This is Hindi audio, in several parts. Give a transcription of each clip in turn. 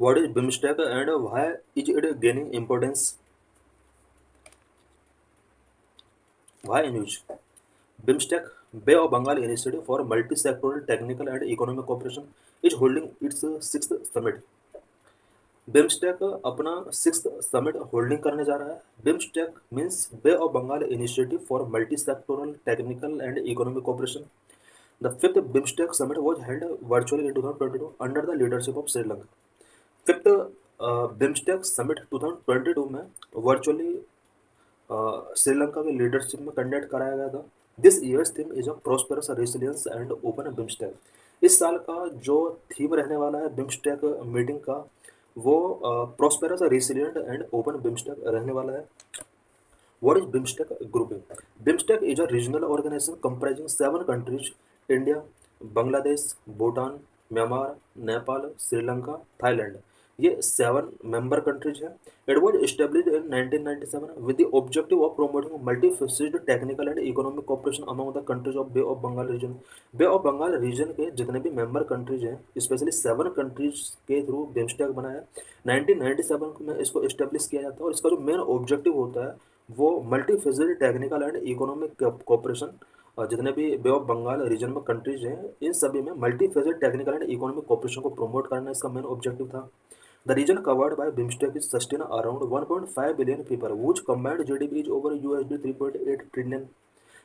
What is BIMSTEC and why is it gaining importance? Why in use? BIMSTEC, Bay of Bengal Initiative for Multi-Sectoral Technical and Economic Cooperation, is holding its sixth summit. BIMSTEC अपना सिक्स्थ समिट होल्डिंग करने जा रहा है. BIMSTEC means Bay of Bengal initiative for multi sectoral technical and economic cooperation. The fifth BIMSTEC summit was held virtually in 2022 under the leadership of Sri Lanka. Fifth BIMSTEC summit 2022 में वर्चुअली श्रीलंका के लीडरशिप में कंडक्ट कराया गया था. This years theme is a prosperous resilience and open BIMSTEC. इस साल का जो थीम रहने वाला है बिम्स्टेक मीटिंग का वो prosperous resilient and open BIMSTEC रहने वाला है. What is BIMSTEC grouping? BIMSTEC is a regional organization comprising 7 countries: India, Bangladesh, Bhutan, Myanmar, Nepal, Sri Lanka, Thailand. ये 7 member countries हैं. It was established in 1997 with the objective of promoting multi-faceted technical and economic cooperation among the countries of Bay of Bengal region. Bay of Bengal region के जितने भी member countries हैं, especially 7 countries के through BIMSTEC बना है. 1997 में इसको establish किया जाता है और इसका जो main objective होता है वो multi phased technical and economic cooperation. जितने भी बे ऑफ बंगाल रीजन में कंट्रीज हैं इन सभी में multi phased technical and economic cooperation को प्रमोट करना इसका मेन ऑब्जेक्टिव था. The region covered by BIMSTEC is sustain around 1.5 billion people which combined GDP is over USD 3.8 trillion.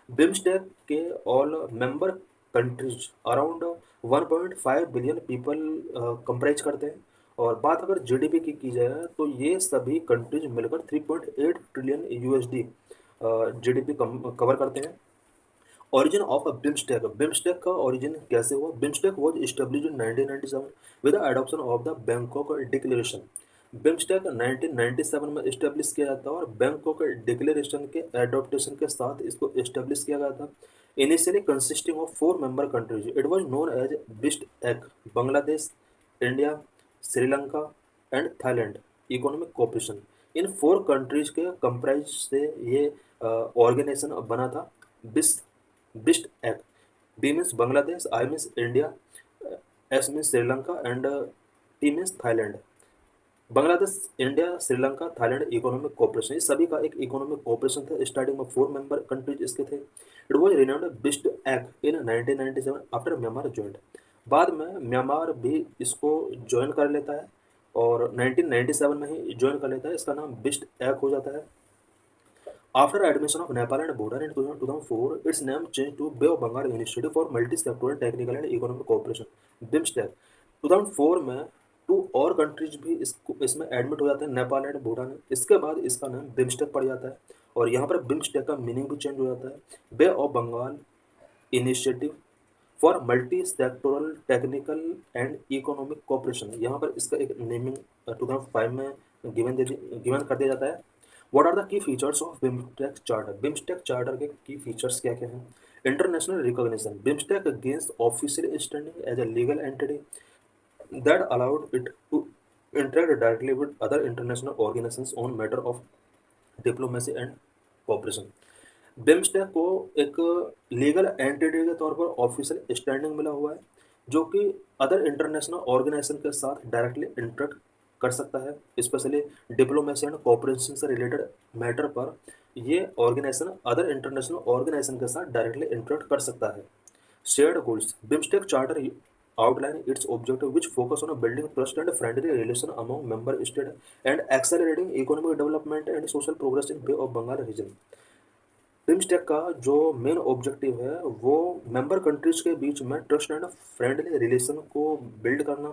BIMSTEC के all member countries around 1.5 billion people comprise करते हैं. और बात अगर जीडीपी की जाए तो ये सभी कंट्रीज मिलकर 3.8 ट्रिलियन USD जीडीपी कवर करते हैं. Origin of BIMSTEC. बिम्स्टेक का ओरिजिन कैसे हुआ? BIMSTEC was established in 1997 with the adoption of the Bangkok declaration. BIMSTEC 1997 में एस्टेब्लिश किया जाता है और बैंकॉक डिक्लेरेशन के एडॉप्टेशन के साथ इसको एस्टेब्लिश किया गया था. Initially consisting of 4 member countries, it was known as BISTEC. Bangladesh, India, Sri Lanka and Thailand economic cooperation. इन 4 कंट्रीज के कंप्राइज से ये ऑर्गेनाइजेशन बना था. बिस बिस्ट एक्ट. B means Bangladesh, I means India, S means Sri Lanka and T means Thailand. Bangladesh, India, Sri Lanka, Thailand economic cooperation ये सभी का एक इकोनॉमिक कोऑपरेशन था. स्टार्टिंग में 4 member कंट्रीज इसके थे. इट वाज रिनाउंड बिस्ट एक्ट इन 1997 आफ्टर म्यांमार ज्वाइंट. बाद में म्यांमार भी इसको ज्वाइन कर लेता है और 1997 में ही ज्वाइन कर लेता है. इसका नाम बिस्ट एक्ट हो जाता है. After admission of Nepal and Bhutan in 2004, its name changed to Bay of Bengal Initiative for Multi-Sectoral Technical and Economic Cooperation, BIMSTEC. 2004 में 2 और कंट्रीज भी इसमें एडमिट हो जाते हैं, नेपाल एंड भूटान. इसके बाद इसका नाम बिम्स्टेक पड़ जाता है और यहाँ पर बिम्स्टेक का मीनिंग भी चेंज हो जाता है. Bay of Bengal initiative for multi sectoral technical and economic cooperation. यहाँ पर इसका एक नेमिंग 2005 में गिवन कर दिया जाता है. What are the key features of BIMSTEC Charter? BIMSTEC Charter के key features क्या क्या हैं? International recognition. BIMSTEC gains official standing as a legal entity that allowed it to interact directly with other international organizations on matter of diplomacy and cooperation. BIMSTEC को एक लीगल एंटिटी के तौर पर ऑफिशियल स्टैंडिंग मिला हुआ है जो कि अदर इंटरनेशनल ऑर्गेनाइजेशन के साथ डायरेक्टली इंटरेक्ट कर सकता है. स्पेशली डिप्लोमेसी एंड कोऑपरेशन से रिलेटेड मैटर पर ये ऑर्गेनाइजेशन अदर इंटरनेशनल ऑर्गेनाइजेशन के साथ डायरेक्टली इंटरेक्ट कर सकता है. Shared goals. BIMSTEC charter outline its objective which focus on building trust and friendly relation among member states and accelerating economic development and social progress in Bay of Bengal region. BIMSTEC का जो मेन ऑब्जेक्टिव है वो मेंबर कंट्रीज के बीच में ट्रस्ट एंड फ्रेंडली रिलेशन को बिल्ड करना,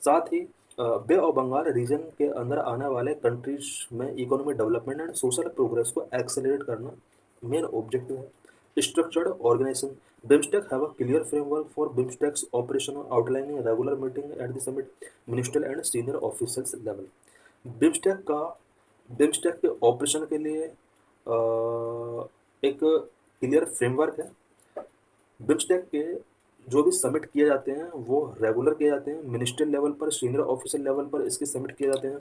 साथ ही बे ऑफ बंगाल रीजन के अंदर आने वाले कंट्रीज में economic development and social progress को एक्सेलरेट करना मेन ऑब्जेक्टिव है. Structured organization. BIMSTEC have a clear framework for BIMSTEC's operation outlining regular meeting at the summit ministerial and senior officers level. BIMSTEC का बिम्स्टेक के ऑपरेशन के लिए एक क्लियर फ्रेमवर्क है. बिम्स्टेक के जो भी समिट किए जाते हैं वो रेगुलर किए जाते हैं, मिनिस्ट्रियल लेवल पर, सीनियर ऑफिसर लेवल पर इसके समिट किए जाते हैं.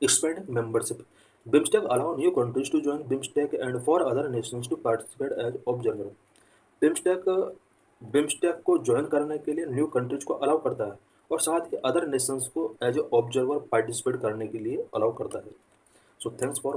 Expand membership. BIMSTEC allow new countries to join BIMSTEC and for other nations to participate as observer. BIMSTEC BIMSTEC को ज्वाइन करने के लिए न्यू कंट्रीज को अलाउ करता है और साथ ही अदर नेशंस को एज ए ऑब्जर्वर पार्टिसिपेट करने के लिए अलाउ करता है। So thanks for